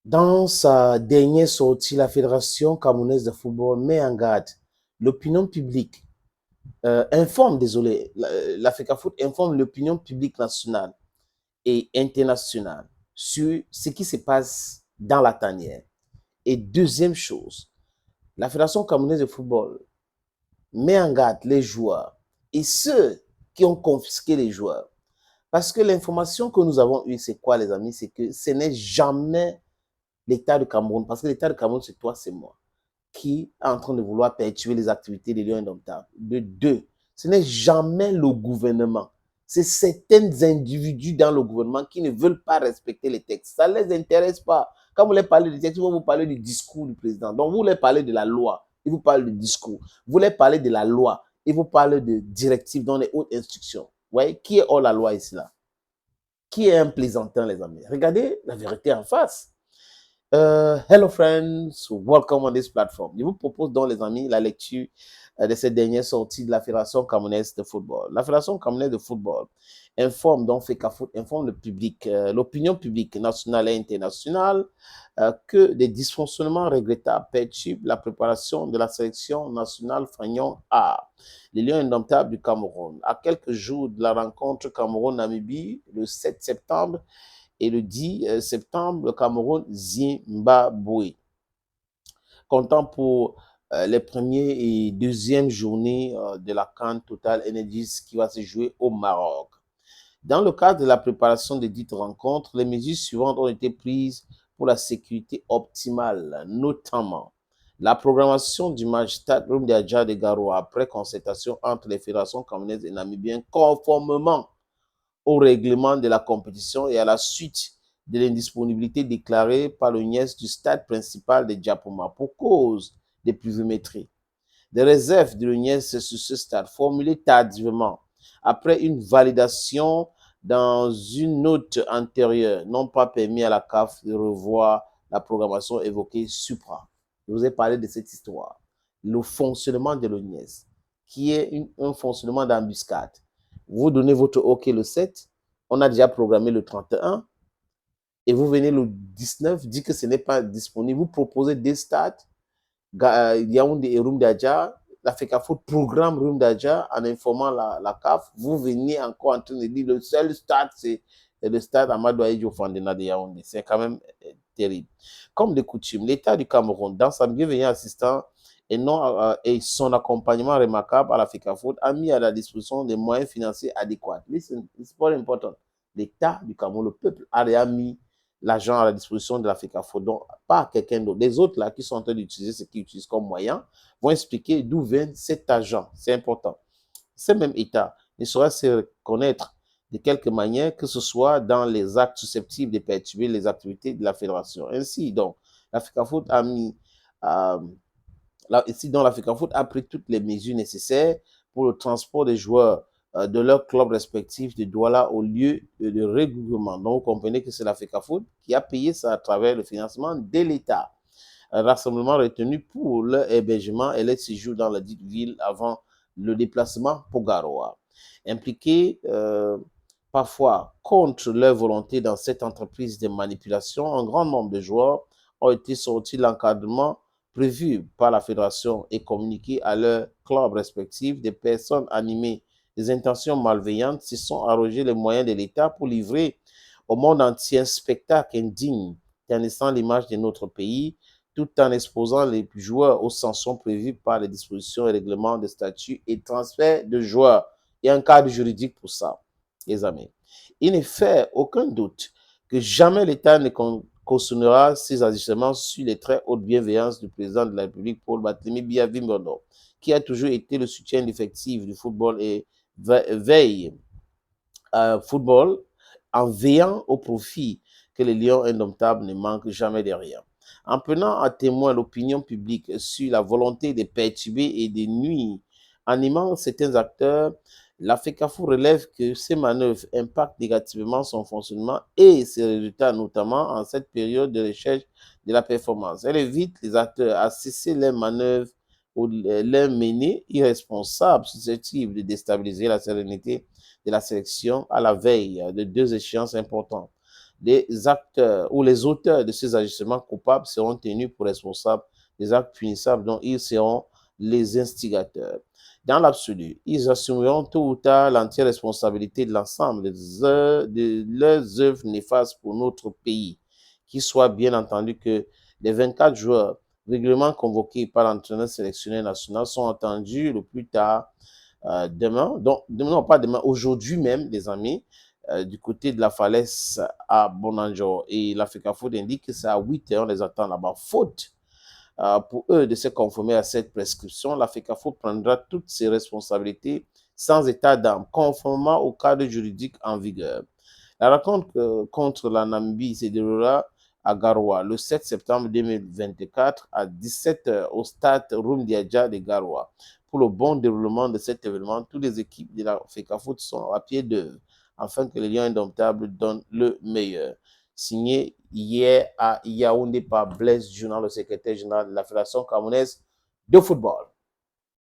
Dans sa dernière sortie, la Fédération camerounaise de football met en garde l'opinion publique, la FECAFOOT informe l'opinion publique nationale et internationale sur ce qui se passe dans la tanière. Et deuxième chose, la Fédération camerounaise de football met en garde les joueurs et ceux qui ont confisqué les joueurs. Parce que l'information que nous avons eue, c'est quoi, les amis? C'est que ce n'est jamais l'État du Cameroun, parce que l'État du Cameroun, c'est toi, c'est moi, qui est en train de vouloir perturber les activités des Lions indomptables. De deux, ce n'est jamais le gouvernement. C'est certains individus dans le gouvernement qui ne veulent pas respecter les textes. Ça ne les intéresse pas. Quand vous voulez parler du texte, ils vont vous parler du discours du président. Donc, vous voulez parler de la loi, ils vous parlent du discours. Vous voulez parler de la loi, ils vous parlent de directives dans les hautes instructions. Vous voyez, qui est hors la loi ici là? Qui est un plaisantin, les amis? Regardez la vérité en face. Hello friends, welcome on this platform. Je vous propose donc les amis la lecture de cette dernière sortie de la Fédération camerounaise de football. La Fédération camerounaise de football informe donc FECAFOOT, informe le public, l'opinion publique nationale et internationale que des dysfonctionnements regrettables perturbent la préparation de la sélection nationale Fagnon A, les Lions indomptables du Cameroun. À quelques jours de la rencontre Cameroun-Namibie, le 7 septembre, et le 10 septembre, le Cameroun-Zimbabwe, comptant pour les premières et deuxièmes journées de la CAN Total Energies qui va se jouer au Maroc. Dans le cadre de la préparation de dites rencontres, les mesures suivantes ont été prises pour la sécurité optimale, notamment la programmation du match Stade Rumdiadja de Garoua après concertation entre les fédérations camerounaises et namibiennes conformément au règlement de la compétition et à la suite de l'indisponibilité déclarée par le NIES du stade principal de Diapoma pour cause de pluviométrie. Des réserves de l'UNIES sur ce stade formulées tardivement après une validation dans une note antérieure n'ont pas permis à la CAF de revoir la programmation évoquée supra. Je vous ai parlé de cette histoire. Le fonctionnement de l'UNIES, qui est un fonctionnement d'embuscade. Vous donnez votre OK le 7, on a déjà programmé le 31, et vous venez le 19, dit que ce n'est pas disponible. Vous proposez des stades, Yaoundé et Rumdadja, la FECAFOOT programme Rumdadja en informant la CAF. Vous venez encore en train de dire le seul stade, c'est le stade Amadou Ahidjo Fandena de Yaoundé. C'est quand même terrible. Comme de coutume, l'État du Cameroun, dans sa bienveillance assistant et son accompagnement remarquable à la FECAFOOT, a mis à la disposition des moyens financiers adéquats. Listen, it's very important. L'État du Cameroun, le peuple a mis l'argent à la disposition de la FECAFOOT, donc pas quelqu'un d'autre. Les autres là qui sont en train d'utiliser ce qu'ils utilisent comme moyen vont expliquer d'où vient cet argent. C'est important. Ce même État ne saurait se reconnaître de quelque manière que ce soit dans les actes susceptibles de perturber les activités de la fédération. Ainsi, donc, la FECAFOOT a mis ici, donc, la FECAFOOT a pris toutes les mesures nécessaires pour le transport des joueurs de leurs clubs respectifs de Douala au lieu de regroupement. Donc, vous comprenez que c'est la FECAFOOT qui a payé ça à travers le financement de l'État. Un rassemblement retenu pour leur hébergement et leur séjour dans la dite ville avant le déplacement pour Garoua. Impliqués parfois contre leur volonté dans cette entreprise de manipulation, un grand nombre de joueurs ont été sortis de l'encadrement prévu par la fédération et communiqué à leurs clubs respectifs. Des personnes animées des intentions malveillantes se sont arrogées les moyens de l'État pour livrer au monde entier un spectacle indigne, ternissant l'image de notre pays, tout en exposant les joueurs aux sanctions prévues par les dispositions et règlements de statut et transfert de joueurs. Il y a un cadre juridique pour ça, les amis. Il ne fait aucun doute que jamais l'État ne cautionnera ces ajustements sur les très hautes bienveillances du président de la République, Paul Barthélémy Biya-Vimbono, qui a toujours été le soutien effectif du football et veille football en veillant au profit que les Lions indomptables ne manquent jamais de rien. En prenant à témoin l'opinion publique sur la volonté de perturber et de nuire, animant certains acteurs, la FECAFOOT relève que ces manœuvres impactent négativement son fonctionnement et ses résultats, notamment en cette période de recherche de la performance. Elle invite les acteurs à cesser leurs manœuvres ou leurs menées irresponsables susceptibles de déstabiliser la sérénité de la sélection à la veille de deux échéances importantes. les acteurs ou les auteurs de ces agissements coupables seront tenus pour responsables des actes punissables dont ils seront les instigateurs. Dans l'absolu, ils assumeront tôt ou tard l'entière responsabilité de l'ensemble de leurs œuvres néfastes pour notre pays. Qu'il soit bien entendu que les 24 joueurs régulièrement convoqués par l'entraîneur sélectionneur national sont entendus le plus tard demain, donc non pas demain, aujourd'hui même, les amis, du côté de la falaise à Bonanjo. Et l'Africa Foot indique que c'est à 8 heures, on les attend là-bas. Faute pour eux de se conformer à cette prescription, l'Africa Foot prendra toutes ses responsabilités sans état d'âme, conformément au cadre juridique en vigueur. La rencontre contre la Namibie se déroulera à Garoua le 7 septembre 2024 à 17 h au stade Rumdiadja de Garoua. Pour le bon déroulement de cet événement, toutes les équipes de l'Africa Foot sont à pied d'œuvre afin que les Lions indomptables donnent le meilleur. Signé hier à Yaoundé par Blaise Journal, le secrétaire général de la Fédération camerounaise de football.